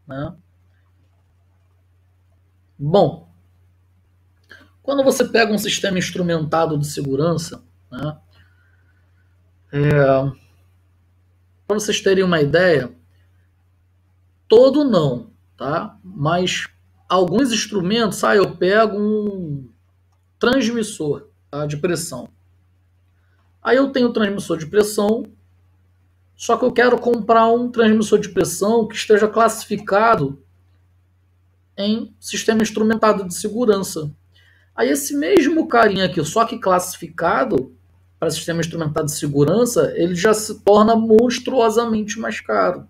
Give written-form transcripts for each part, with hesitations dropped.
né? Bom, quando você pega um sistema instrumentado de segurança, né, para vocês terem uma ideia, todo não, tá? Mas alguns instrumentos, eu pego um transmissor, tá, de pressão. Aí eu tenho um transmissor de pressão, só que eu quero comprar um transmissor de pressão que esteja classificado em sistema instrumentado de segurança. Aí esse mesmo carinha aqui, só que classificado para sistema instrumentado de segurança, ele já se torna monstruosamente mais caro.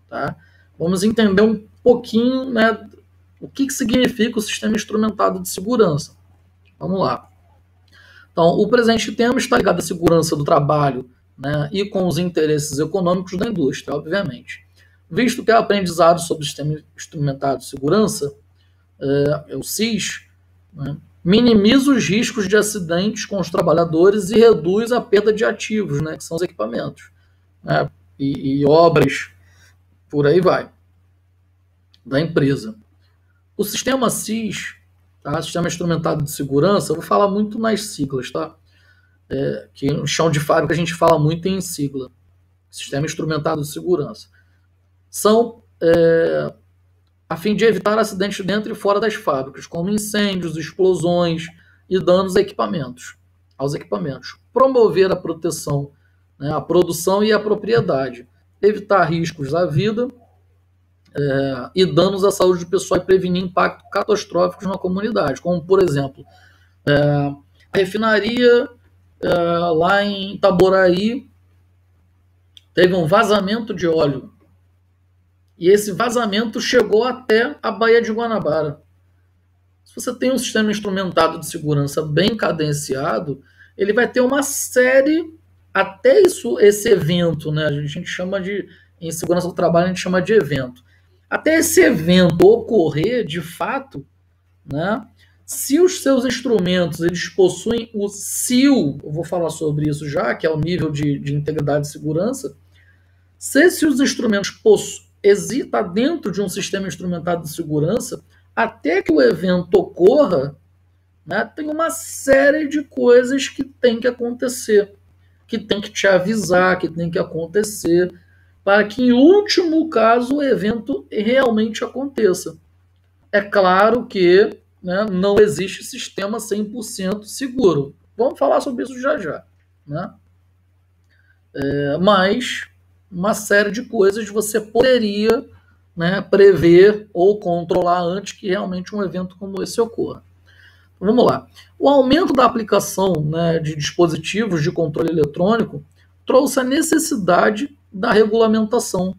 Tá? Vamos entender um pouquinho, né, o que significa o sistema instrumentado de segurança. Vamos lá. Então, o presente tema está ligado à segurança do trabalho, né, e com os interesses econômicos da indústria, obviamente. Visto que é aprendizado sobre o sistema instrumentado de segurança, o SIS, né, minimiza os riscos de acidentes com os trabalhadores e reduz a perda de ativos, né, que são os equipamentos, né, e obras, por aí vai, da empresa. O sistema SIS, tá, Sistema Instrumentado de Segurança, eu vou falar muito nas siglas, tá? Que no chão de fábrica a gente fala muito em sigla. Sistema Instrumentado de Segurança. São a fim de evitar acidentes dentro e fora das fábricas, como incêndios, explosões e danos aos equipamentos. Promover a proteção, né, a produção e a propriedade. Evitar riscos à vida e danos à saúde do pessoal e prevenir impactos catastróficos na comunidade, como, por exemplo, a refinaria lá em Itaboraí teve um vazamento de óleo. E esse vazamento chegou até a Baía de Guanabara. Se você tem um sistema instrumentado de segurança bem cadenciado, ele vai ter uma série, até esse evento, né? A gente chama em segurança do trabalho, a gente chama de evento. Até esse evento ocorrer, de fato, né? Se os seus instrumentos eles possuem o SIL, eu vou falar sobre isso já, que é o nível de integridade e segurança, se os instrumentos está dentro de um sistema instrumentado de segurança, até que o evento ocorra, né, tem uma série de coisas que tem que acontecer, que tem que te avisar, que tem que acontecer, para que, em último caso, o evento realmente aconteça. É claro que, né, não existe sistema 100% seguro. Vamos falar sobre isso já já. Né? Mas uma série de coisas você poderia, né, prever ou controlar antes que realmente um evento como esse ocorra. Vamos lá. O aumento da aplicação, né, de dispositivos de controle eletrônico trouxe a necessidade da regulamentação,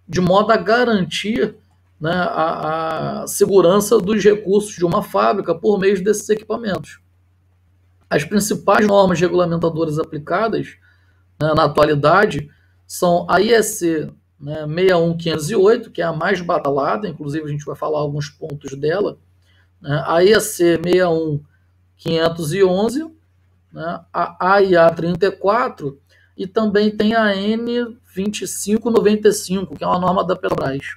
de modo a garantir, né, a segurança dos recursos de uma fábrica por meio desses equipamentos. As principais normas regulamentadoras aplicadas, né, na atualidade são a IEC, né, 61508, que é a mais batalhada, inclusive a gente vai falar alguns pontos dela, né, a IEC 61511, né, a AIA 34 e também tem a N2595, que é uma norma da Petrobras,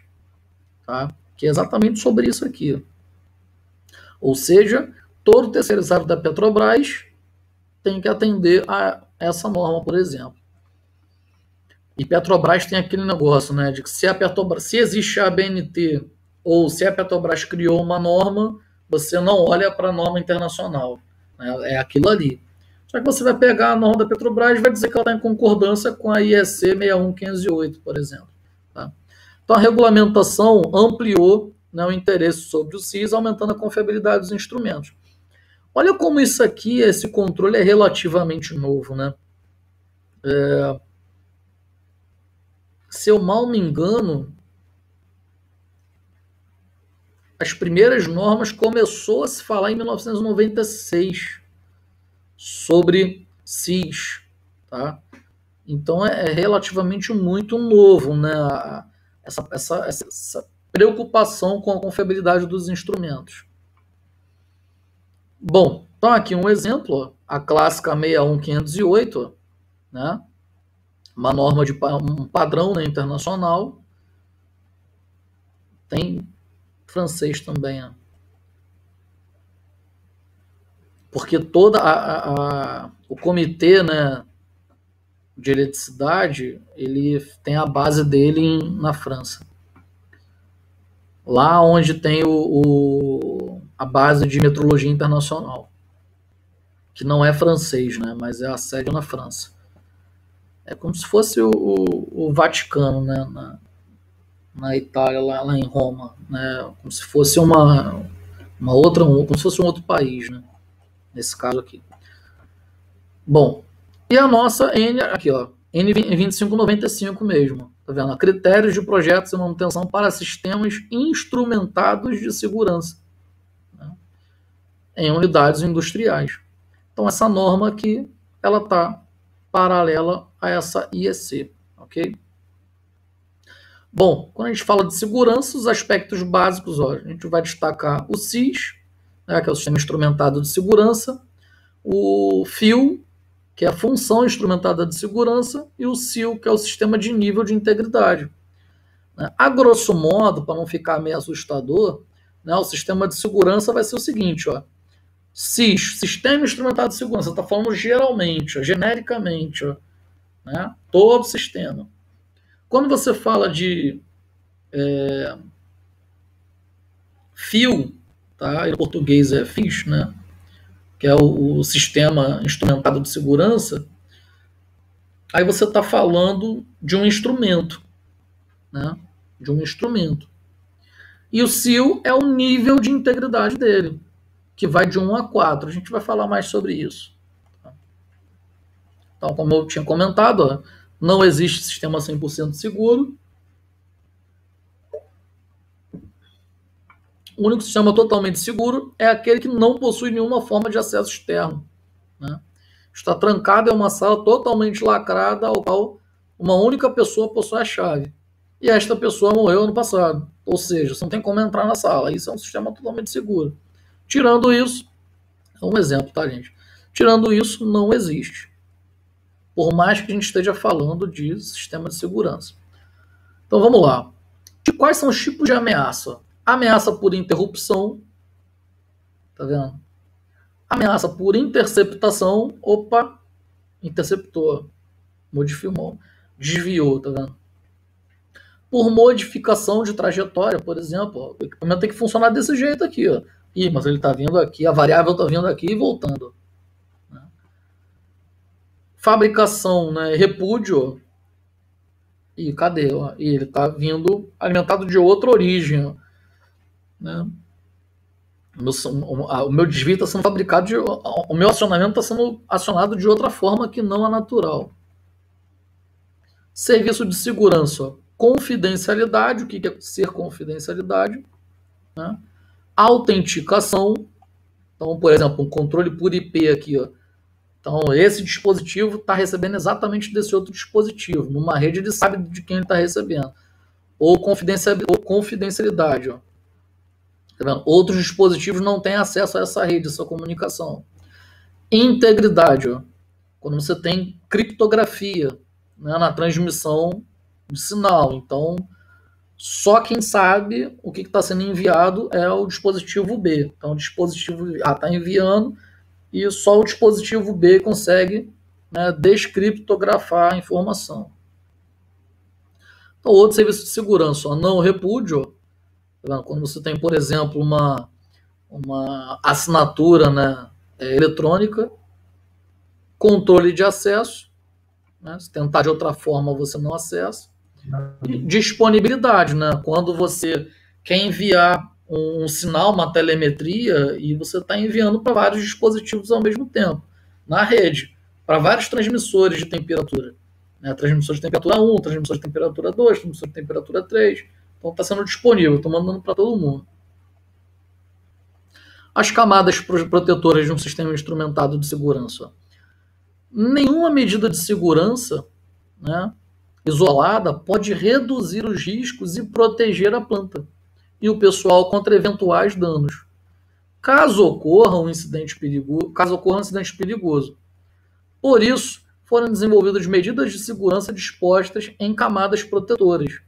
tá? Que é exatamente sobre isso aqui. Ou seja, todo terceirizado da Petrobras tem que atender a essa norma, por exemplo. E Petrobras tem aquele negócio, né, de que se existe a ABNT ou se a Petrobras criou uma norma, você não olha para a norma internacional. Né, é aquilo ali. Só que você vai pegar a norma da Petrobras e vai dizer que ela está em concordância com a IEC 61508, por exemplo. Tá? Então a regulamentação ampliou, né, o interesse sobre o SIS, aumentando a confiabilidade dos instrumentos. Olha como isso aqui, esse controle é relativamente novo, né? Se eu mal me engano, as primeiras normas começou a se falar em 1996 sobre SIS, tá? Então é relativamente muito novo, né? Essa preocupação com a confiabilidade dos instrumentos. Bom, então aqui um exemplo, ó, a clássica 61508, né? Uma norma de um padrão, né, internacional. tem francês também, né? Porque todo o comitê, né, de eletricidade, ele tem a base dele na França. Lá onde tem a base de metrologia internacional, que não é francês, né, mas é a sede na França. É como se fosse o Vaticano, né, na Itália, lá em Roma, né, como se fosse uma outra, como se fosse um outro país, né, nesse caso aqui. Bom, e a nossa N, aqui ó, N2595 mesmo, tá vendo? Critérios de projetos e manutenção para sistemas instrumentados de segurança, né, em unidades industriais. Então essa norma aqui, ela está paralela a essa IEC, ok? Bom, quando a gente fala de segurança, os aspectos básicos, ó, a gente vai destacar o SIS, né, que é o Sistema Instrumentado de Segurança, o FIO, que é a Função Instrumentada de Segurança, e o SIL, que é o Sistema de Nível de Integridade. A grosso modo, para não ficar meio assustador, né, o sistema de segurança vai ser o seguinte, ó, SIS, Sistema Instrumentado de Segurança, está falando geralmente, ó, genericamente, ó, né, todo sistema. Quando você fala de FIO, tá, em português é FIS, né, que é o Sistema Instrumentado de Segurança, aí você está falando de um instrumento, né, de um instrumento. E o SIL é o nível de integridade dele, que vai de 1 a 4. A gente vai falar mais sobre isso. Então, como eu tinha comentado, ó, não existe sistema 100% seguro. O único sistema totalmente seguro é aquele que não possui nenhuma forma de acesso externo, né? Está trancado em uma sala totalmente lacrada, ao qual uma única pessoa possui a chave. E esta pessoa morreu ano passado. Ou seja, você não tem como entrar na sala. Isso é um sistema totalmente seguro. Tirando isso, é um exemplo, tá, gente? Tirando isso, não existe. Por mais que a gente esteja falando de sistema de segurança. Então vamos lá. Quais são os tipos de ameaça? Ameaça por interrupção. Tá vendo? Ameaça por interceptação. Opa, interceptou. Modificou. Desviou, tá vendo? Por modificação de trajetória, por exemplo. O equipamento tem que funcionar desse jeito aqui, ó. Ih, mas ele está vindo aqui, a variável está vindo aqui e voltando. Né? Fabricação, né? Repúdio. E cadê? Ó? E ele está vindo alimentado de outra origem. Ó. Né? O meu desvio está sendo fabricado, o meu acionamento está sendo acionado de outra forma que não a natural. Serviço de segurança. Ó. Confidencialidade. O que é ser confidencialidade? Né? Autenticação. Então, por exemplo, um controle por IP aqui, ó. Então, esse dispositivo está recebendo exatamente desse outro dispositivo. Numa rede, ele sabe de quem ele está recebendo. Ou confidencialidade. Ó. Tá vendo? Outros dispositivos não têm acesso a essa rede, essa comunicação. Integridade. Ó. Quando você tem criptografia, né, na transmissão de sinal. Então, só quem sabe o que está sendo enviado é o dispositivo B. Então, o dispositivo A está enviando e só o dispositivo B consegue, né, descriptografar a informação. Então, outro serviço de segurança, ó, não repúdio, tá, quando você tem, por exemplo, uma assinatura, né, eletrônica, controle de acesso, né, se tentar de outra forma você não acessa, e disponibilidade, né, quando você quer enviar um sinal, uma telemetria, e você está enviando para vários dispositivos ao mesmo tempo, na rede, para vários transmissores de temperatura. Né? Transmissor de temperatura 1, transmissor de temperatura 2, transmissor de temperatura 3. Então está sendo disponível, estou mandando para todo mundo. As camadas protetoras de um sistema instrumentado de segurança. Nenhuma medida de segurança, né, isolada pode reduzir os riscos e proteger a planta e o pessoal contra eventuais danos. Caso ocorra um incidente perigoso. Por isso, foram desenvolvidas medidas de segurança dispostas em camadas protetoras,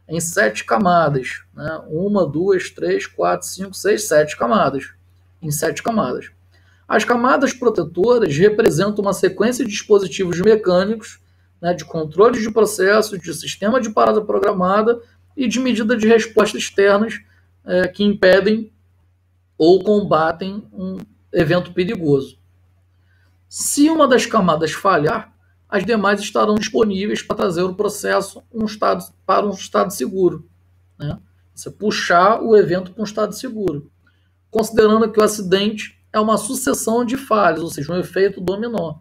em 7 camadas, né? 1, 2, 3, 4, 5, 6, 7 camadas, em 7 camadas. As camadas protetoras representam uma sequência de dispositivos mecânicos, né, de controle de processo, de sistema de parada programada e de medida de resposta externas que impedem ou combatem um evento perigoso. Se uma das camadas falhar, as demais estarão disponíveis para trazer o processo para um estado seguro, né? Você puxar o evento para um estado seguro, considerando que o acidente é uma sucessão de falhas, ou seja, um efeito dominó.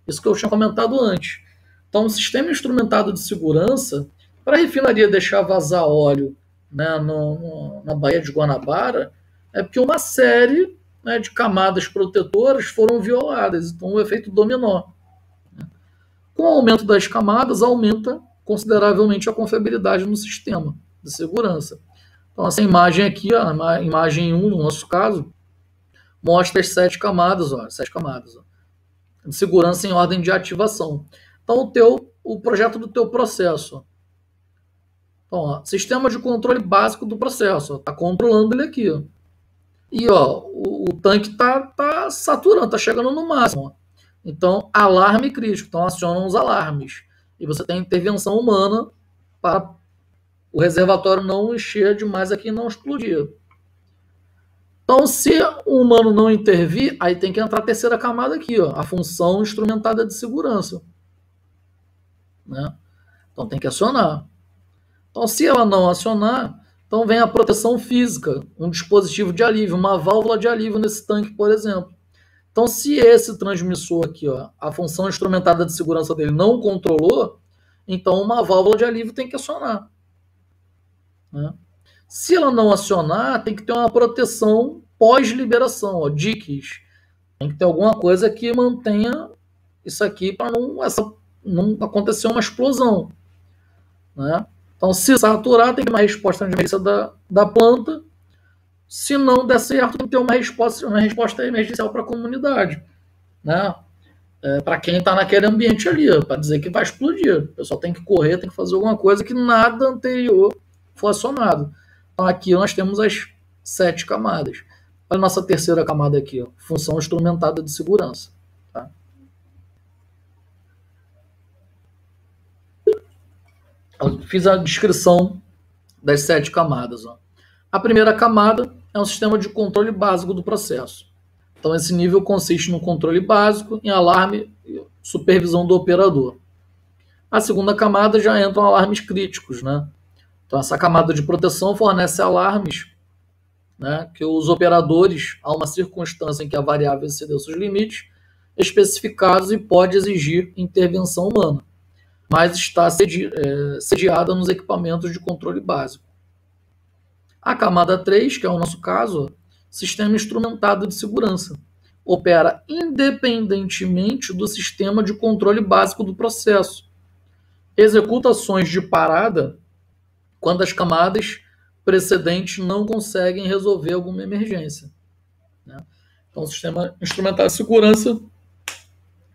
Isso que eu tinha comentado antes. Então, um sistema instrumentado de segurança, para a refinaria deixar vazar óleo, né, na Baía de Guanabara, é porque uma série, né, de camadas protetoras foram violadas. Então, o efeito dominó. Com o aumento das camadas, aumenta consideravelmente a confiabilidade no sistema de segurança. Então, essa imagem aqui, a imagem 1, no nosso caso, mostra as 7 camadas, 7 camadas, de segurança em ordem de ativação. Então, o projeto do teu processo. Então, sistema de controle básico do processo. Está controlando ele aqui. E o tanque está saturando, está chegando no máximo. Então, alarme crítico. Então, acionam os alarmes. E você tem intervenção humana para o reservatório não encher demais aqui e não explodir. Então, se o humano não intervir, aí tem que entrar a terceira camada aqui, a função instrumentada de segurança. Né? Então, tem que acionar. Então, se ela não acionar, então vem a proteção física, um dispositivo de alívio, uma válvula de alívio nesse tanque, por exemplo. Então, se esse transmissor aqui, a função instrumentada de segurança dele não controlou, então uma válvula de alívio tem que acionar. Né? Se ela não acionar, tem que ter uma proteção pós-liberação, diques. Tem que ter alguma coisa que mantenha isso aqui para não acontecer uma explosão. Né? Então, se saturar, tem que ter uma resposta de emergência da planta. Se não der certo, tem que ter uma resposta emergencial para a comunidade. Né? Para quem está naquele ambiente ali, para dizer que vai explodir. O pessoal tem que correr, tem que fazer alguma coisa que nada anterior foi acionado. Então, aqui nós temos as 7 camadas. Olha a nossa terceira camada aqui, função instrumentada de segurança. Tá? Eu fiz a descrição das 7 camadas. A primeira camada é um sistema de controle básico do processo. Então, esse nível consiste no controle básico, em alarme e supervisão do operador. A segunda camada já entram alarmes críticos, né? Então, essa camada de proteção fornece alarmes, né, que os operadores, a uma circunstância em que a variável excedeu seus limites, especificados e pode exigir intervenção humana, mas está sediada nos equipamentos de controle básico. A camada 3, que é o nosso caso, sistema instrumentado de segurança, opera independentemente do sistema de controle básico do processo. Executa ações de parada quando as camadas precedentes não conseguem resolver alguma emergência. Né? Então, o sistema instrumental de segurança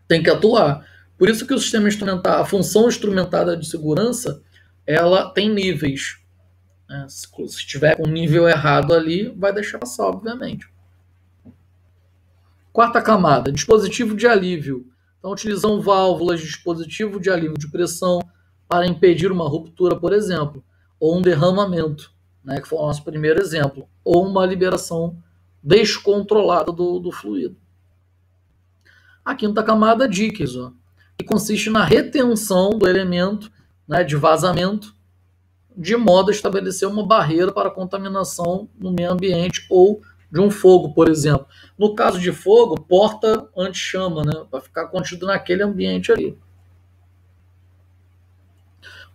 tem que atuar. Por isso que o sistema instrumental, a função instrumentada de segurança, ela tem níveis. Né? Se tiver um nível errado ali, vai deixar passar, obviamente. Quarta camada, dispositivo de alívio. Então, utilizam válvulas de dispositivo de alívio de pressão para impedir uma ruptura, por exemplo, ou um derramamento, né, que foi o nosso primeiro exemplo, ou uma liberação descontrolada do fluido. A quinta camada, diques, que consiste na retenção do elemento, né, de vazamento, de modo a estabelecer uma barreira para a contaminação no meio ambiente ou de um fogo, por exemplo. No caso de fogo, porta anti-chama, né, para ficar contido naquele ambiente ali.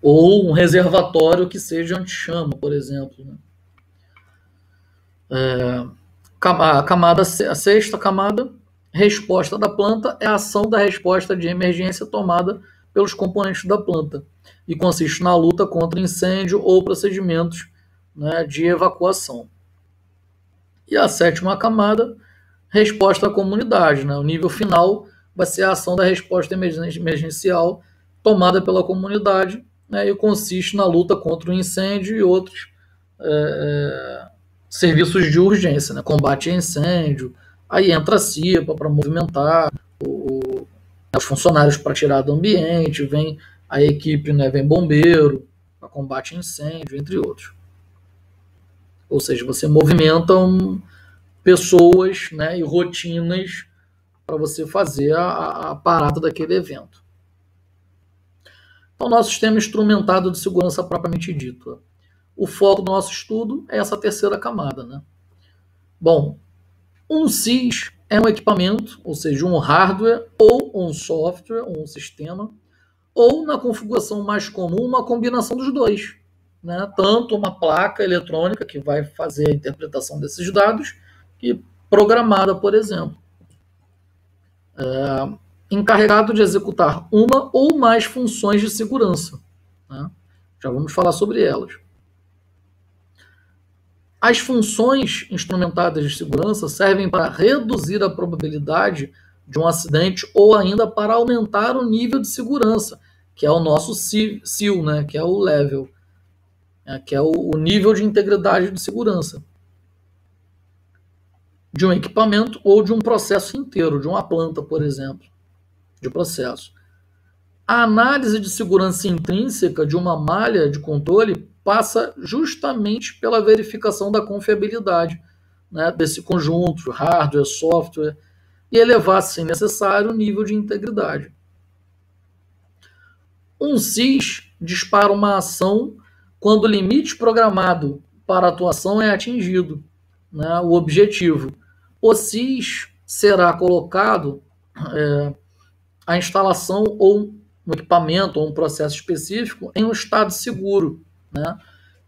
Ou um reservatório que seja anti-chama, por exemplo. Né? A sexta camada, resposta da planta, é a ação da resposta de emergência tomada pelos componentes da planta e consiste na luta contra incêndio ou procedimentos, né, de evacuação. E a sétima camada, resposta à comunidade. Né? O nível final vai ser a ação da resposta emergencial tomada pela comunidade né, e consiste na luta contra o incêndio e outros serviços de urgência, né, combate a incêndio, aí entra a CIPA para movimentar os funcionários para tirar do ambiente, vem a equipe, né, vem bombeiro para combate a incêndio, entre outros. Ou seja, você movimenta pessoas, né, e rotinas para você fazer a parada daquele evento. Então, nosso sistema instrumentado de segurança propriamente dito. O foco do nosso estudo é essa terceira camada, né? Bom, um SIS é um equipamento, ou seja, um hardware ou um software, ou um sistema, ou, na configuração mais comum, uma combinação dos dois. Né? Tanto uma placa eletrônica, que vai fazer a interpretação desses dados, e programada, por exemplo. Encarregado de executar uma ou mais funções de segurança. Né? Já vamos falar sobre elas. As funções instrumentadas de segurança servem para reduzir a probabilidade de um acidente ou ainda para aumentar o nível de segurança, que é o nosso SIL, né? Que é o level, que é o nível de integridade de segurança de um equipamento ou de um processo inteiro, de uma planta, por exemplo, de processo. A análise de segurança intrínseca de uma malha de controle passa justamente pela verificação da confiabilidade, né, desse conjunto, hardware, software, e elevar, se necessário, o nível de integridade. Um SIS dispara uma ação quando o limite programado para a atuação é atingido, né, o objetivo. O SIS será colocado a instalação ou um equipamento ou um processo específico em um estado seguro. Né?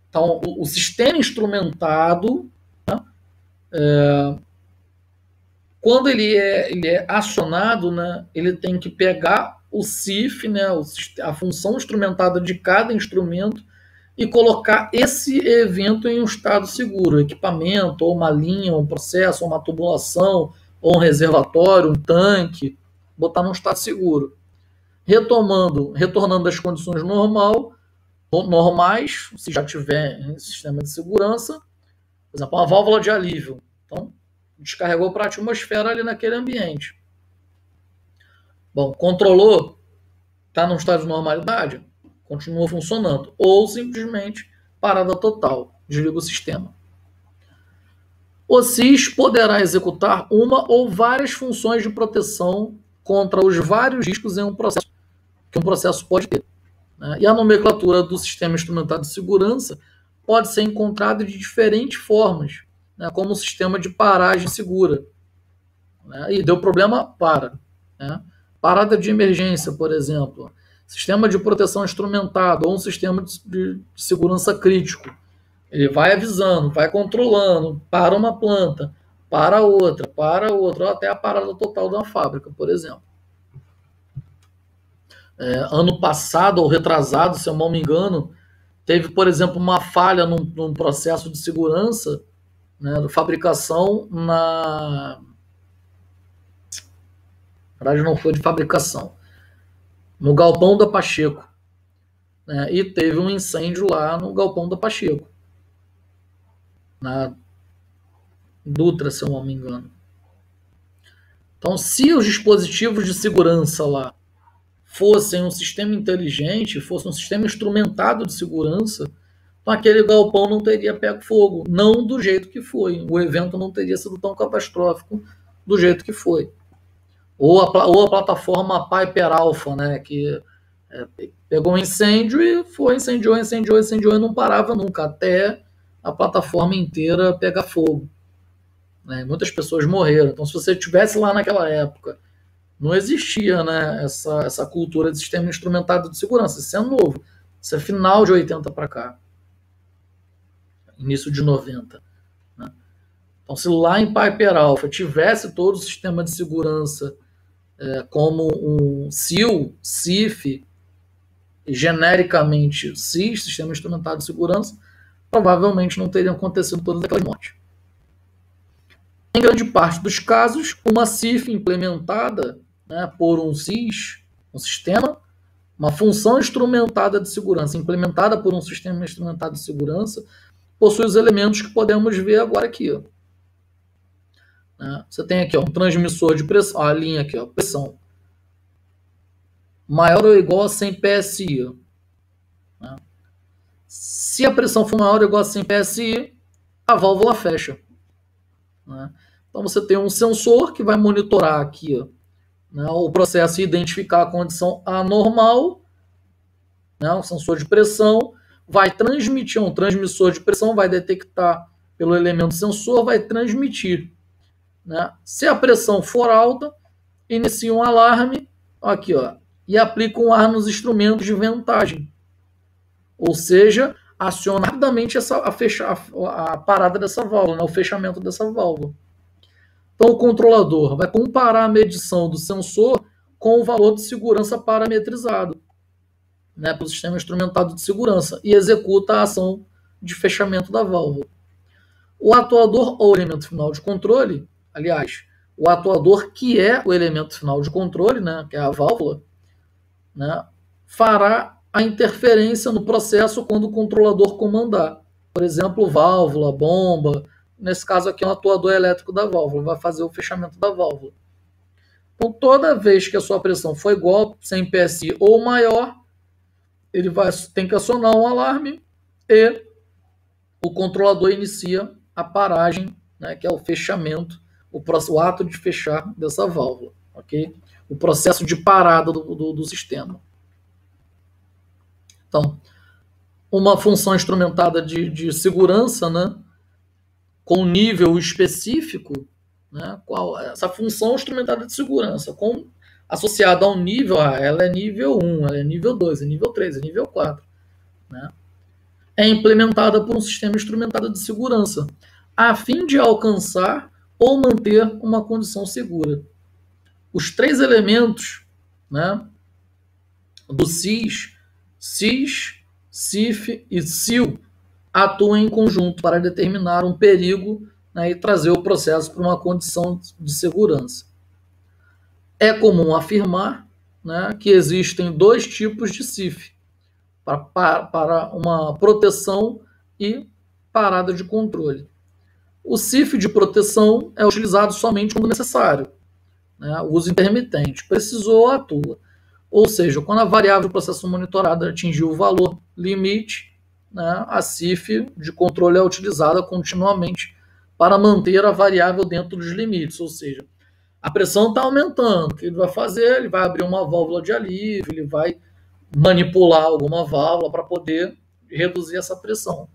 Então, o sistema instrumentado, né, quando ele é acionado, né, ele tem que pegar o CIF, né, a função instrumentada de cada instrumento, e colocar esse evento em um estado seguro, equipamento, ou uma linha, um processo, uma tubulação, ou um reservatório, um tanque, botar num estado seguro. Retornando às condições normais, se já tiver em sistema de segurança, por exemplo, uma válvula de alívio. Então, descarregou para a atmosfera ali naquele ambiente. Bom, controlou, está num estado de normalidade, continua funcionando. Ou simplesmente parada total, desliga o sistema. O SIS poderá executar uma ou várias funções de proteção contra os vários riscos em um processo que um processo pode ter. Né? E a nomenclatura do sistema instrumentado de segurança pode ser encontrada de diferentes formas, né? Como o sistema de paragem segura. Né? E deu problema, para. Né? Parada de emergência, por exemplo. Sistema de proteção instrumentado ou um sistema de segurança crítico. Ele vai avisando, vai controlando, para uma planta, para outra, ou até a parada total de uma fábrica, por exemplo. Ano passado ou retrasado, se eu não me engano, teve, por exemplo, uma falha num processo de segurança, né, de fabricação na verdade não foi de fabricação, no galpão da Pacheco, né, e teve um incêndio lá no galpão da Pacheco, na Dutra, se eu não me engano. Então, se os dispositivos de segurança lá fossem um sistema inteligente, fosse um sistema instrumentado de segurança, então aquele galpão não teria pego fogo, não do jeito que foi. O evento não teria sido tão catastrófico do jeito que foi. Ou a plataforma Piper Alpha, né, que pegou um incêndio e incendiou e não parava nunca, até a plataforma inteira pegar fogo. Né? Muitas pessoas morreram. Então, se você estivesse lá naquela época, não existia, né, essa cultura de sistema instrumentado de segurança. Isso é novo. Isso é final de 80 para cá. Início de 90. Né? Então, se lá em Piper Alpha tivesse todo o sistema de segurança como um SIL, CIF, genericamente SIS, Sistema Instrumentado de Segurança, provavelmente não teriam acontecido todas aquelas mortes. Em grande parte dos casos, uma CIF implementada, né, por um SIS, um sistema, Uma função instrumentada de segurança, implementada por um sistema instrumentado de segurança, possui os elementos que podemos ver agora aqui. Ó. Você tem aqui ó, um transmissor de pressão, a linha aqui, ó, pressão maior ou igual a 100 PSI. Né? Se a pressão for maior ou igual a 100 PSI, a válvula fecha. Né? Então você tem um sensor que vai monitorar aqui ó, né, o processo e identificar a condição anormal, né, um sensor de pressão, vai transmitir, um transmissor de pressão vai detectar pelo elemento sensor, vai transmitir. Né? Se a pressão for alta, inicia um alarme aqui, ó, e aplica um ar nos instrumentos de ventagem. Ou seja, aciona rapidamente a parada dessa válvula, né, o fechamento dessa válvula. Então, o controlador vai comparar a medição do sensor com o valor de segurança parametrizado, né, pelo sistema instrumentado de segurança, e executa a ação de fechamento da válvula. O atuador ou elemento final de controle, aliás, o atuador que é o elemento final de controle, né, que é a válvula, né, fará a interferência no processo quando o controlador comandar. Por exemplo, válvula, bomba. Nesse caso aqui é um atuador elétrico da válvula, vai fazer o fechamento da válvula. Então, toda vez que a sua pressão for igual a 100 PSI ou maior, ele tem que acionar um alarme e o controlador inicia a paragem, né, que é o fechamento, o ato de fechar dessa válvula. Okay? O processo de parada do sistema. Então, uma função instrumentada de segurança, né, com nível específico, né, essa função instrumentada de segurança, associada a um nível, ela é nível 1, ela é nível 2, é nível 3, é nível 4. Né, é implementada por um sistema instrumentado de segurança, a fim de alcançar ou manter uma condição segura. Os três elementos, né, do SIS, CIF e SIL atuam em conjunto para determinar um perigo, né, e trazer o processo para uma condição de segurança. É comum afirmar, né, que existem dois tipos de CIF, para uma proteção e parada de controle. O CIF de proteção é utilizado somente quando necessário, né, uso intermitente, precisou, atua. Ou seja, quando a variável do processo monitorado atingiu o valor limite, né, a CIF de controle é utilizada continuamente para manter a variável dentro dos limites. Ou seja, a pressão está aumentando. O que ele vai fazer? Ele vai abrir uma válvula de alívio, ele vai manipular alguma válvula para poder reduzir essa pressão.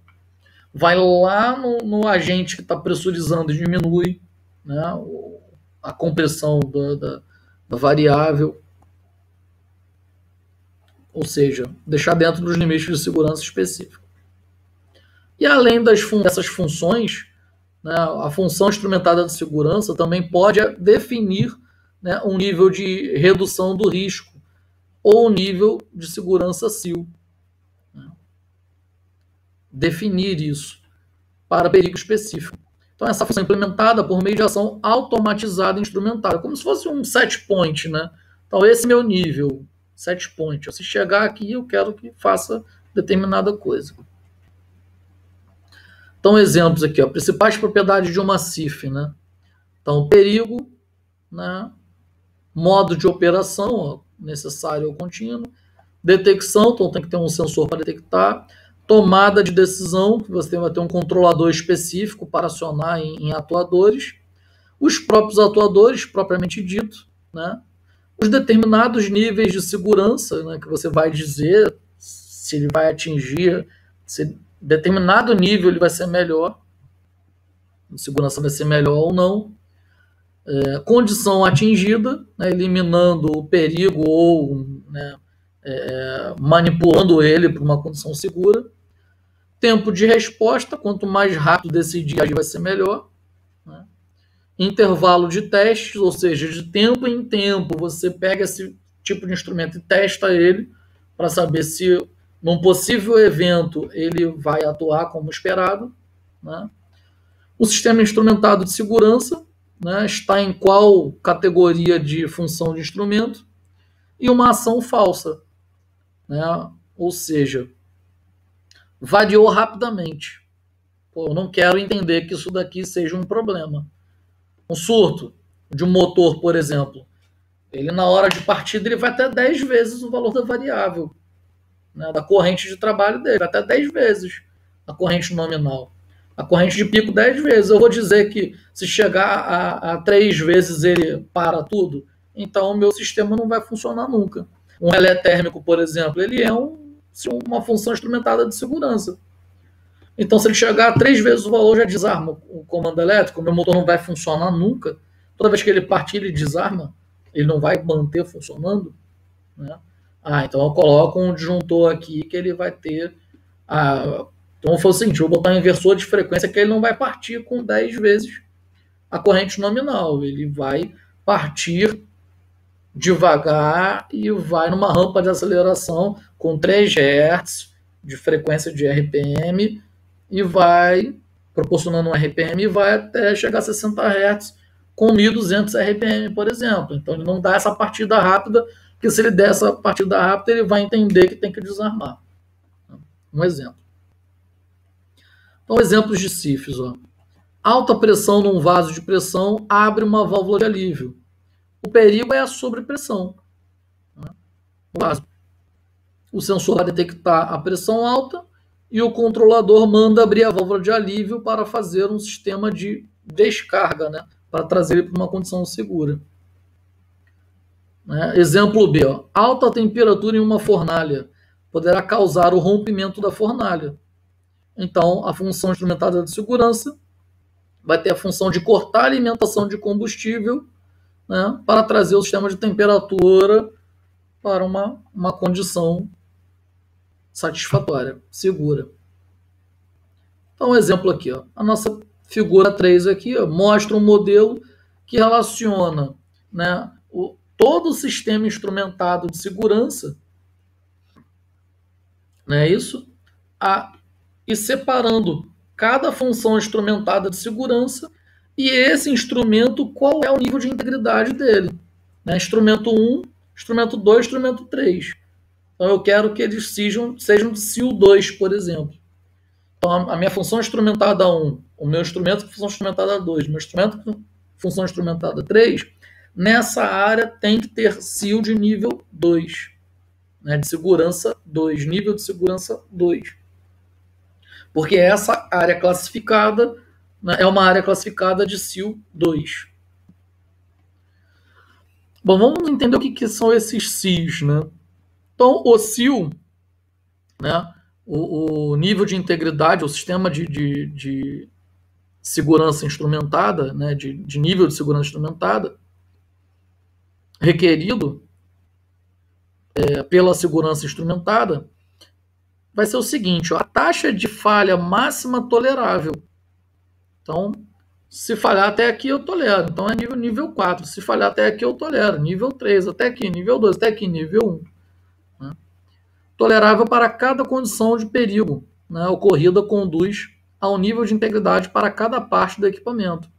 Vai lá no agente que está pressurizando e diminui, né, a compressão da variável. Ou seja, deixar dentro dos limites de segurança específicos. E além dessas funções, né, a função instrumentada de segurança também pode definir, né, um nível de redução do risco ou nível de segurança SIL. Né? Definir isso para perigo específico. Então, essa função é implementada por meio de ação automatizada e instrumentada, como se fosse um set point. Né? Então, esse é meu nível. Set point. Se chegar aqui, eu quero que faça determinada coisa. Então, exemplos aqui, ó, principais propriedades de uma CIF, né? Então, perigo, né? Modo de operação, ó, necessário ou contínuo, detecção, então tem que ter um sensor para detectar, tomada de decisão, que você vai ter um controlador específico para acionar em atuadores, os próprios atuadores, propriamente dito, né? Os determinados níveis de segurança, né, que você vai dizer se ele vai atingir, se determinado nível ele vai ser melhor, a segurança vai ser melhor ou não. Condição atingida, né, eliminando o perigo ou, né, manipulando ele para uma condição segura. Tempo de resposta, quanto mais rápido decidir agir vai ser melhor. Né? Intervalo de testes, ou seja, de tempo em tempo você pega esse tipo de instrumento e testa ele para saber se num possível evento ele vai atuar como esperado. Né? O sistema instrumentado de segurança, né, está em qual categoria de função de instrumento, e uma ação falsa. né? Ou seja, variou rapidamente. Pô, eu não quero entender que isso daqui seja um problema. Um surto de um motor, por exemplo, ele na hora de partida ele vai até 10 vezes o valor da variável, né, da corrente de trabalho dele, vai até 10 vezes a corrente nominal. A corrente de pico 10 vezes. Eu vou dizer que se chegar a 3 vezes ele para tudo, então o meu sistema não vai funcionar nunca. Um relé térmico, por exemplo, ele é uma função instrumentada de segurança. Então, se ele chegar a 3 vezes o valor, já desarma o comando elétrico, o meu motor não vai funcionar nunca. Toda vez que ele partir, ele desarma, ele não vai manter funcionando, né? Então eu coloco um disjuntor aqui que ele vai ter. Então foi o seguinte: eu vou botar um inversor de frequência que ele não vai partir com 10 vezes a corrente nominal, ele vai partir devagar e vai numa rampa de aceleração com 3 Hz de frequência de RPM e vai proporcionando um RPM e vai até chegar a 60 Hz com 1.200 RPM, por exemplo. Então ele não dá essa partida rápida, porque se ele der essa partida rápida, ele vai entender que tem que desarmar. Um exemplo. Então, exemplos de CIFs. Alta pressão num vaso de pressão abre uma válvula de alívio. O perigo é a sobrepressão. O sensor vai detectar a pressão alta e o controlador manda abrir a válvula de alívio para fazer um sistema de descarga, né, para trazer ele para uma condição segura. Exemplo B. Alta temperatura em uma fornalha poderá causar o rompimento da fornalha. Então, a função instrumentada de segurança vai ter a função de cortar a alimentação de combustível, né, para trazer o sistema de temperatura para uma condição satisfatória, segura. Então, um exemplo aqui. A nossa figura 3 aqui mostra um modelo que relaciona, né, todo o sistema instrumentado de segurança, né, e separando cada função instrumentada de segurança e esse instrumento, qual é o nível de integridade dele. Né? Instrumento 1, instrumento 2, instrumento 3. Então eu quero que eles sejam de CIL 2, por exemplo. Então a minha função instrumentada 1, o meu instrumento função instrumentada 2, o meu instrumento função instrumentada 3, nessa área tem que ter CIL de nível 2, né? De segurança 2, nível de segurança 2. Porque essa área classificada, né, é uma área classificada de CIL 2. Bom, vamos entender o que são esses CILs, né? Então, o CIL, né, o nível de integridade, o sistema de segurança instrumentada, né, de nível de segurança instrumentada, requerido pela segurança instrumentada, vai ser o seguinte: a taxa de falha máxima tolerável. Então, se falhar até aqui, eu tolero. Então, é nível 4. Se falhar até aqui, eu tolero. Nível 3, até aqui. Nível 2, até aqui. Nível 1. Né? Tolerável para cada condição de perigo, né, ocorrida conduz ao nível de integridade para cada parte do equipamento.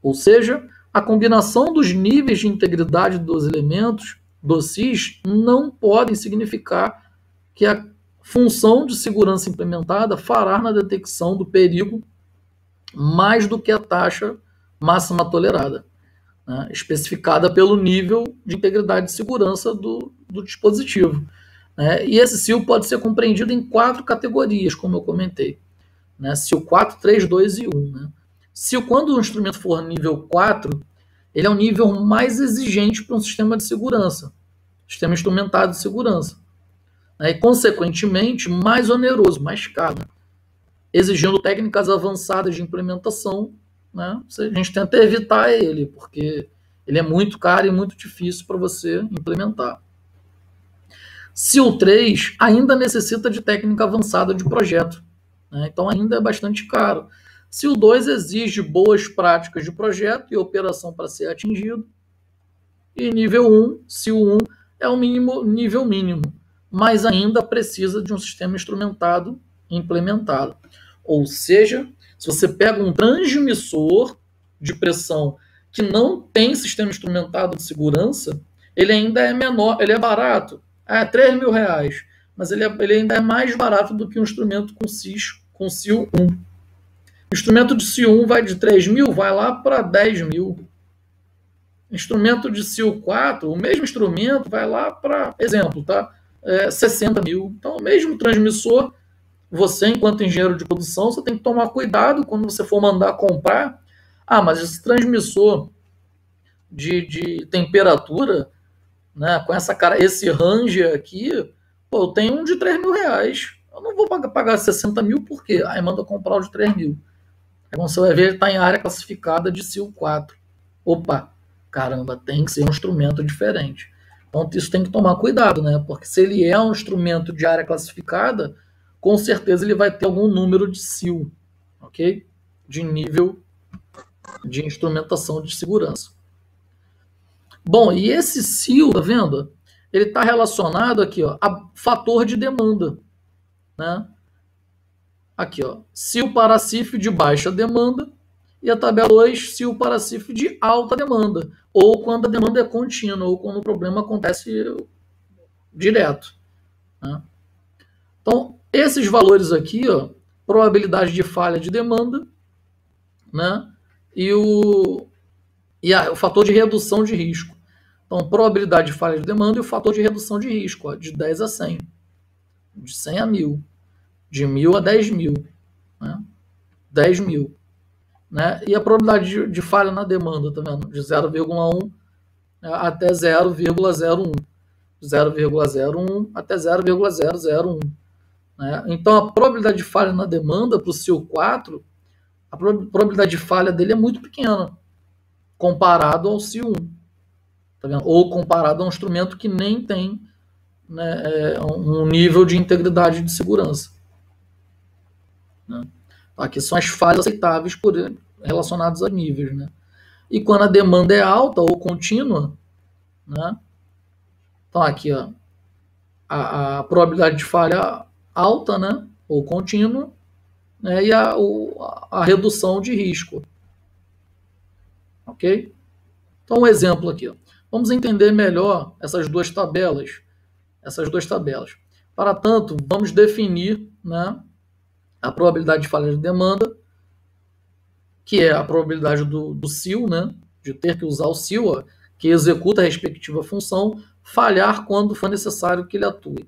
Ou seja, a combinação dos níveis de integridade dos elementos do CIS não podem significar que a função de segurança implementada fará na detecção do perigo mais do que a taxa máxima tolerada, né, especificada pelo nível de integridade de segurança do dispositivo. Né, e esse CIL pode ser compreendido em 4 categorias, como eu comentei. Né, CIL 4, 3, 2 e 1. Né. CIL, quando o instrumento for nível 4, ele é o nível mais exigente para um sistema de segurança, sistema instrumentado de segurança. Né, e, consequentemente, mais oneroso, mais caro, exigindo técnicas avançadas de implementação. Né, a gente tenta evitar ele, porque ele é muito caro e muito difícil para você implementar. CIL 3 ainda necessita de técnica avançada de projeto, né, então ainda é bastante caro. CIL 2 exige boas práticas de projeto e operação para ser atingido. E nível 1, CIL 1, é o nível mínimo, mas ainda precisa de um sistema instrumentado implementado. Ou seja, se você pega um transmissor de pressão que não tem sistema instrumentado de segurança, ele ainda é menor, ele é barato. R$3.000. mas ele ainda é mais barato do que um instrumento com SIL 1. O instrumento de SIL 1 vai de 3 mil, vai lá para 10 mil. Instrumento de SIL 4, o mesmo instrumento vai lá para, exemplo, tá? 60 mil. Então, o mesmo transmissor, você, enquanto engenheiro de produção, você tem que tomar cuidado quando você for mandar comprar. Ah, mas esse transmissor de temperatura, né, com esse range aqui, pô, eu tenho um de 3 mil reais. Eu não vou pagar 60 mil, por quê? Aí manda comprar o de 3 mil. Aí você vai ver, ele está em área classificada de SIL 4. Opa, caramba, tem que ser um instrumento diferente. Então isso tem que tomar cuidado, né? Porque se ele é um instrumento de área classificada, com certeza ele vai ter algum número de SIL, ok? De nível de instrumentação de segurança. Bom, e esse SIL, tá vendo? Ele está relacionado aqui, ó, a fator de demanda, né? Aqui, ó, SIL para CIF de baixa demanda e a tabela 2, SIL para CIF de alta demanda, ou quando a demanda é contínua, ou quando o problema acontece direto, né? Então, esses valores aqui, ó, probabilidade de falha de demanda, né? E o fator de redução de risco. Então, probabilidade de falha de demanda e o fator de redução de risco, ó, de 10 a 100, de 100 a 1000, de 1000 a 10 mil, né? 10 mil. Né? E a probabilidade de falha na demanda, tá vendo? De 0,1 até 0,01. 0,01 até 0,001. Né? Então, a probabilidade de falha na demanda para o SIL 4, a probabilidade de falha dele é muito pequena, comparado ao SIL 1. Tá vendo? Ou comparado a um instrumento que nem tem, né, um nível de integridade de segurança. Né? Aqui são as falhas aceitáveis relacionadas a níveis. Né? E quando a demanda é alta ou contínua, né? Então aqui, ó, a probabilidade de falha alta, né, ou contínua, né, e a redução de risco. Ok? Então um exemplo aqui, ó. Vamos entender melhor essas duas tabelas. Para tanto, vamos definir, né, a probabilidade de falha de demanda, que é a probabilidade do SIL, né, de ter que usar o SIL, ó, que executa a respectiva função, falhar quando for necessário que ele atue.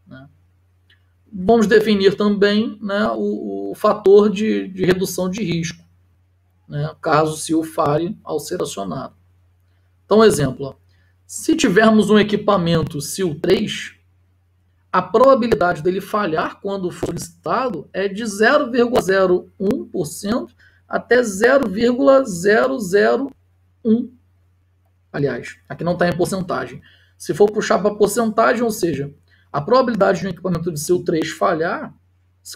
Né? Vamos definir também, né, o fator de redução de risco, né, caso o SIL falhe ao ser acionado. Então, exemplo, ó, se tivermos um equipamento SIL 3, a probabilidade dele falhar quando for solicitado é de 0,01% até 0,001. Aliás, aqui não está em porcentagem. Se for puxar para porcentagem, ou seja, a probabilidade de um equipamento de SIL 3 falhar,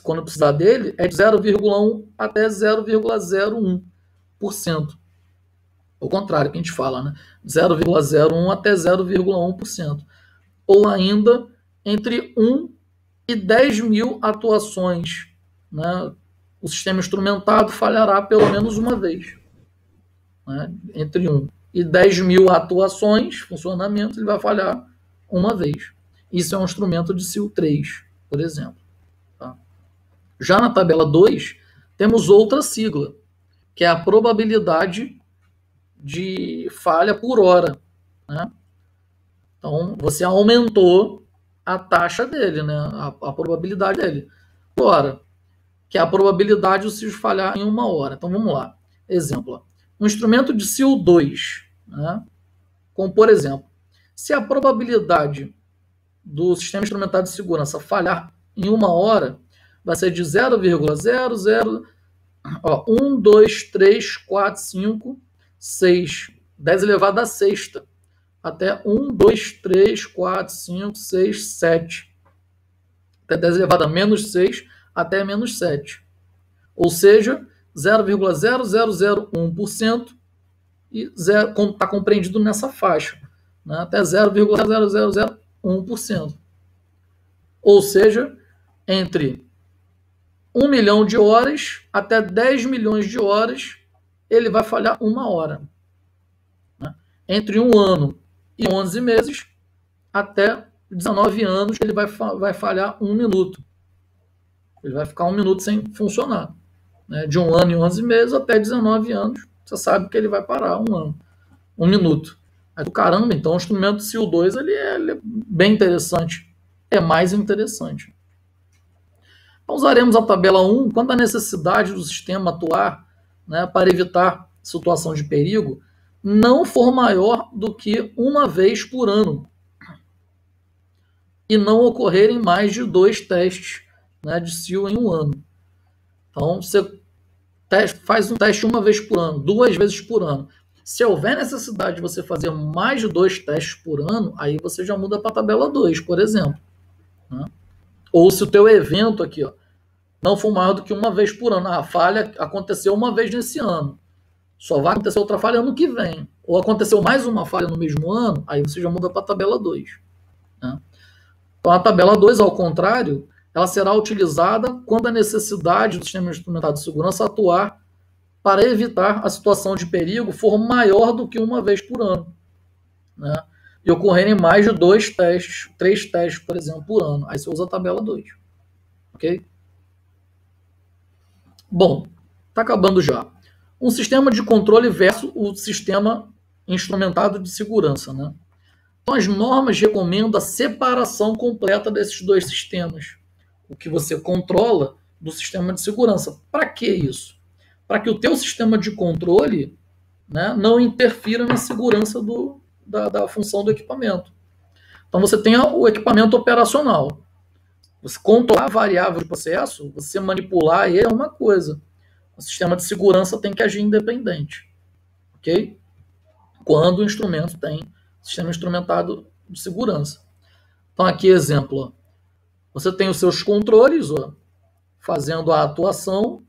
quando precisar dele, é de 0,1 até 0,01%. O contrário que a gente fala, né? 0,01 até 0,1%. Ou ainda, entre 1 e 10 mil atuações, né? O sistema instrumentado falhará pelo menos uma vez. Né? Entre 1 e 10 mil atuações, funcionamentos, ele vai falhar uma vez. Isso é um instrumento de SIL 3, por exemplo. Tá? Já na tabela 2, temos outra sigla, que é a probabilidade de falha por hora. Né? Então, você aumentou a taxa dele, né? a probabilidade dele. Por hora, que é a probabilidade de o SIL falhar em uma hora. Então, vamos lá. Exemplo. Um instrumento de SIL 2, né? Como, por exemplo, se a probabilidade do sistema instrumentado de segurança falhar em uma hora, vai ser de 0,00 1, 2, 3, 4, 5, 6, 10 elevado à sexta, até 1, 2, 3, 4, 5, 6, 7, até 10 elevado a menos 6, até menos 7. Ou seja, 0,0001% e está compreendido nessa faixa, né, até 0,0001%. Ou seja, entre 1 milhão de horas até 10 milhões de horas, ele vai falhar uma hora. Né? Entre 1 ano e 11 meses, até 19 anos ele vai falhar 1 minuto. Ele vai ficar 1 minuto sem funcionar. Né? De 1 ano e 11 meses até 19 anos, você sabe que ele vai parar 1 ano, 1 minuto. Aí, caramba, então o instrumento SIL2 ele é bem interessante. É mais interessante. Então usaremos a tabela 1 quando a necessidade do sistema atuar, né, para evitar situação de perigo não for maior do que 1 vez por ano e não ocorrerem mais de 2 testes, né, de SIL em 1 ano. Então você faz um teste 1 vez por ano, 2 vezes por ano. Se houver necessidade de você fazer mais de 2 testes por ano, aí você já muda para a tabela 2, por exemplo. Né? Ou se o teu evento aqui, ó, não for maior do que 1 vez por ano. A falha aconteceu 1 vez nesse ano. Só vai acontecer outra falha ano que vem. Ou aconteceu mais uma falha no mesmo ano, aí você já muda para a tabela 2. Né? Então a tabela 2, ao contrário, ela será utilizada quando a necessidade do sistema instrumentado de segurança atuar para evitar a situação de perigo for maior do que 1 vez por ano. Né? E ocorrerem mais de 2 testes, 3 testes, por exemplo, por ano. Aí você usa a tabela 2. Ok? Bom, está acabando já. Um sistema de controle versus o sistema instrumentado de segurança. Né? Então, as normas recomendam a separação completa desses 2 sistemas. O que você controla do sistema de segurança. Para que isso? Para que o teu sistema de controle, né, não interfira na segurança da função do equipamento. Então, você tem o equipamento operacional. Você controlar a variável de processo, você manipular ele é uma coisa. O sistema de segurança tem que agir independente. Ok? Quando o instrumento tem sistema instrumentado de segurança. Então, aqui, exemplo. Ó. Você tem os seus controles, ó, fazendo a atuação,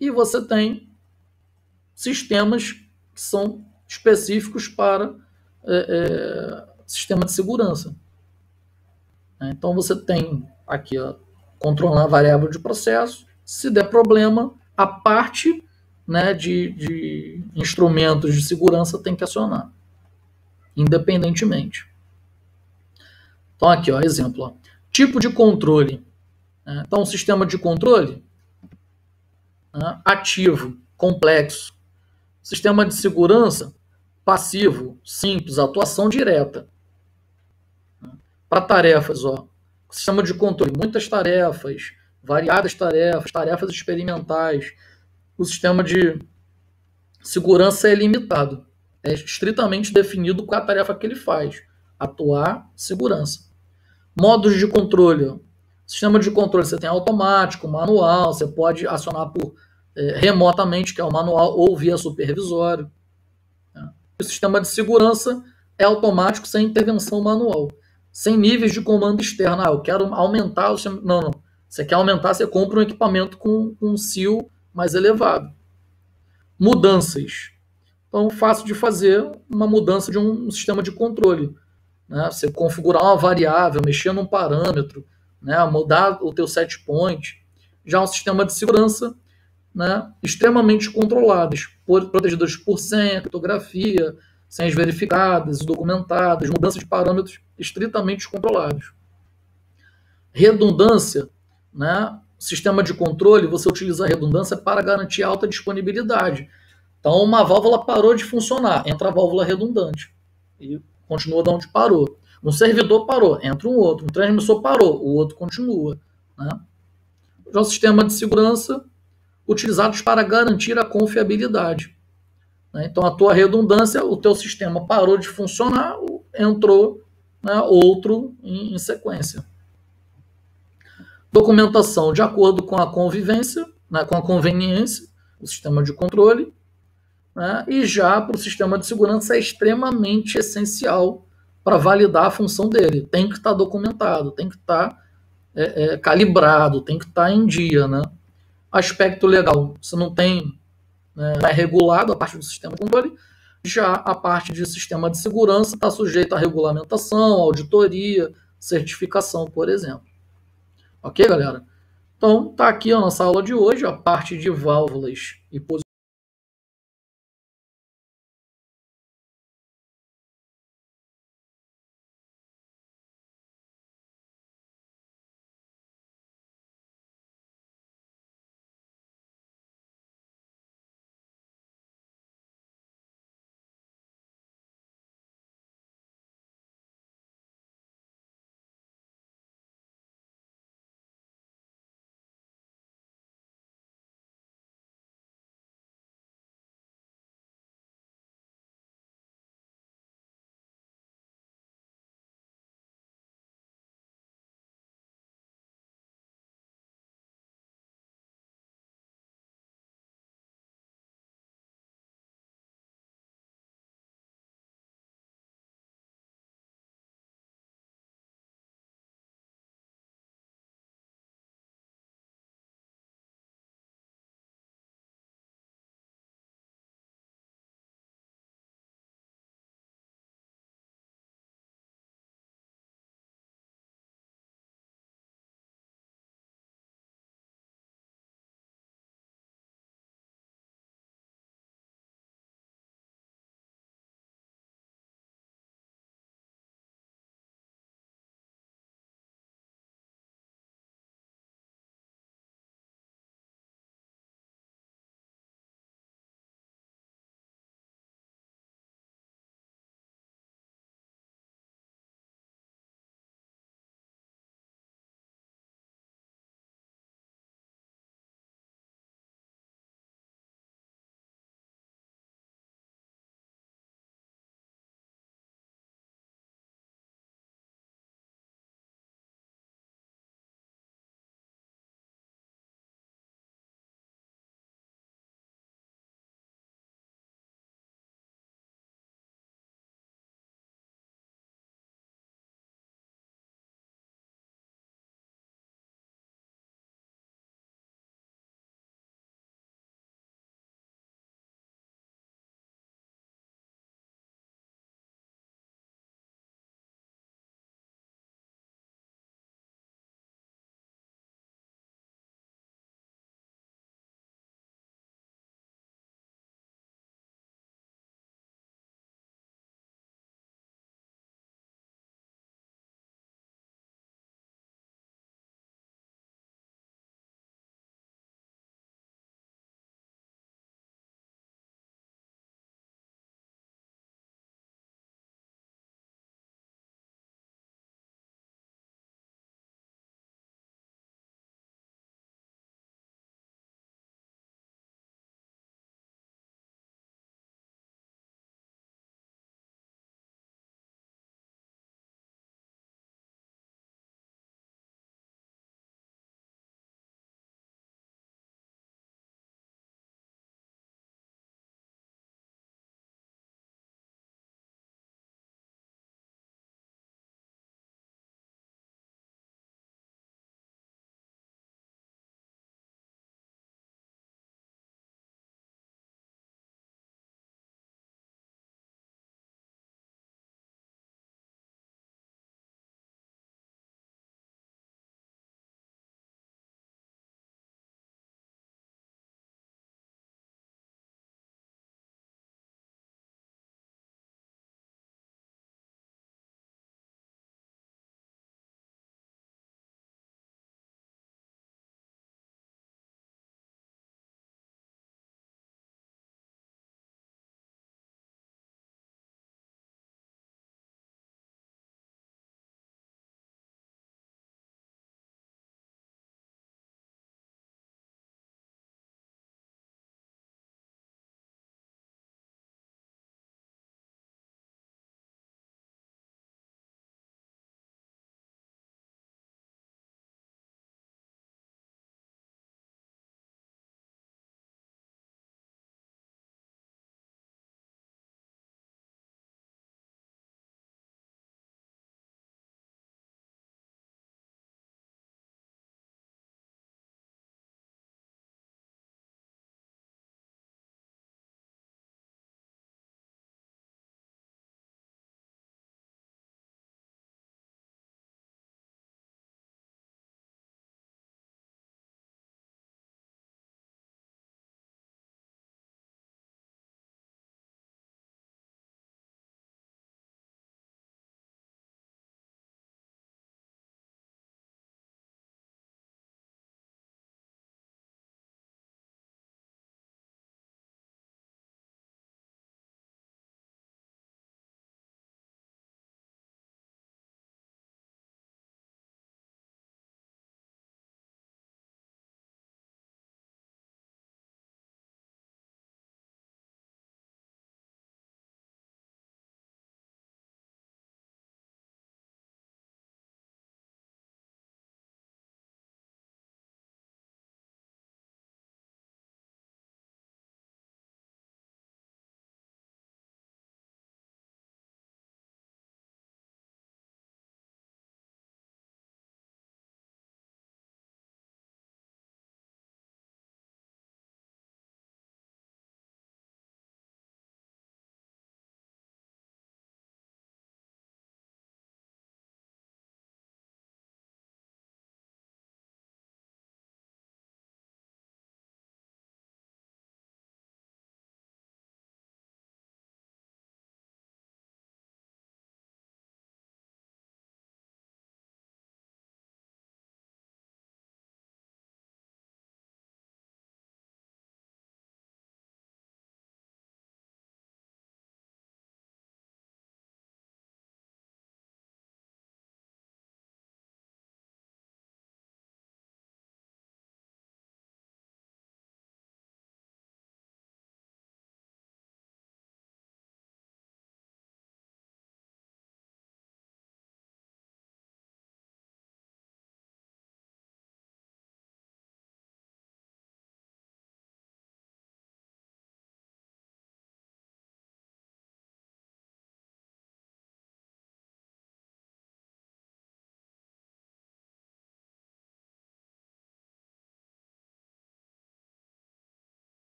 e você tem sistemas que são específicos para sistema de segurança. Então, você tem aqui, ó, controlar a variável de processo. Se der problema, a parte, né, de instrumentos de segurança tem que acionar, independentemente. Então, aqui, ó, exemplo. Ó. Tipo de controle. Então, sistema de controle ativo, complexo. Sistema de segurança passivo, simples, atuação direta. Para tarefas, ó, sistema de controle, muitas tarefas, variadas tarefas, tarefas experimentais. O sistema de segurança é limitado. É estritamente definido qual é a tarefa que ele faz. Atuar, segurança. Modos de controle. Ó. Sistema de controle, você tem automático, manual, você pode acionar por remotamente, que é o manual, ou via supervisório. O sistema de segurança é automático, sem intervenção manual. Sem níveis de comando externo. Eu quero aumentar o sistema. Não. Você quer aumentar, você compra um equipamento com um SIL mais elevado. Mudanças. Então, fácil de fazer uma mudança de um sistema de controle. Né? Você configurar uma variável, mexer num parâmetro, né? Mudar o teu set point. Já um sistema de segurança, né? Extremamente controlados, protegidos por senha, criptografia, senhas verificadas, documentadas, mudança de parâmetros estritamente controlados. Redundância, né? Sistema de controle, você utiliza a redundância para garantir alta disponibilidade. Então, uma válvula parou de funcionar, entra a válvula redundante e continua de onde parou. Um servidor parou, entra um outro. Um transmissor parou, o outro continua. Né? Já o sistema de segurança, utilizados para garantir a confiabilidade. Né? Então, a tua redundância, o teu sistema parou de funcionar, entrou, né, outro em sequência. Documentação de acordo com a convivência, né, com a conveniência, o sistema de controle. Né, e já para o sistema de segurança é extremamente essencial para validar a função dele. Tem que estar documentado, tem que estar calibrado, tem que estar em dia. Né? Aspecto legal, você não tem, é regulado a parte do sistema de controle, já a parte de sistema de segurança está sujeita à regulamentação, auditoria, certificação, por exemplo. Ok, galera? Então, tá aqui a nossa aula de hoje, a parte de válvulas e posições.